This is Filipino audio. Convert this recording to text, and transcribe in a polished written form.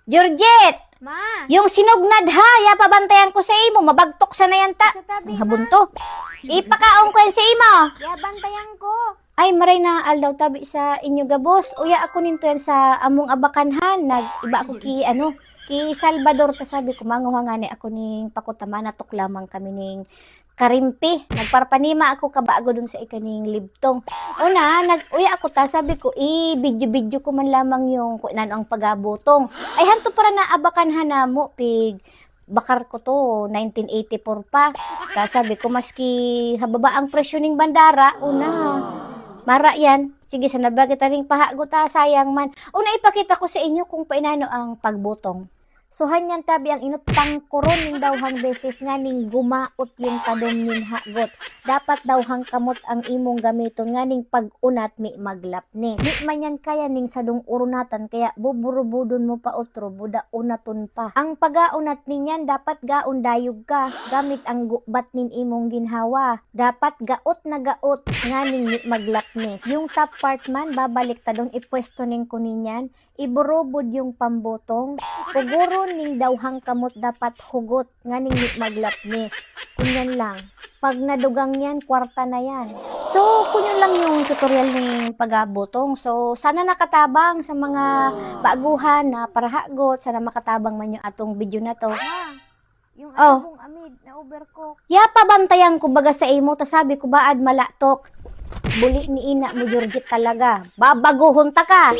Georgette! Ma! Yung sinugnad ha, ya pabantayan ko sa imo, mabagtok sa na yan ta. Sa tabi, Ang habunto. Ipakaon ko yan sa imo. Yabantayan ko. Ay, maray na aldaw tabi sa inyo gabos. Uya ako ninto yan sa among abakanhan. Nag-iba ako ki Salvador. Kasabi ko, manguhangani ako ning pakutama. Natok lamang kami ning karimpi. Nagparpanima ako kabago dun sa ikaning libtong. Una, uya ako ta, sabi ko, video ko man lamang yung kunan ang pagabutong. Ay, hanto para na abakanhan na mo, pig. Bakar ko to, 1984 pa. Sabi ko, maski hababa ang presyo ning bandara, una. Mara yan. Sige, sa nabagay taring pahagot sayang man. Una, ipakita ko sa inyo kung painano ang pagbutong. So, hanyan tabi ang inutang koron ning dawhang beses nga ning gumaot yung kadong ning hagot. Dapat dawhang kamot ang imong gamiton nga ning pag-unat mi maglapnis. Di man yan kaya ning sadong urunatan kaya buburubudon mo pa otro buda unaton pa. Ang pag-aunat ninyan dapat gaon dayog ka gamit ang gubat nin imong ginhawa. Dapat gaot na gaot nga ning mi maglapnis. Yung top part man babalik ta dong ipwesto ning kuninyan. Iburubod yung pambutong. Puguro ning dawhang kamot dapat hugot nga ning maglapnis. Kunyan lang. Pag nadugang yan, kwarta na yan. So, kunyan lang yung tutorial ng pagabutong. So, sana nakatabang sa mga baguhan na parahagot. Sana makatabang man yung atong video na to. Ma! Yung Oh. abong amid na overcook. Ya, pabantayan ko baga sa imo. Ta sabi ko baad malatok. Buli ni ina mo, Georgette talaga. Babaguhon ta ka.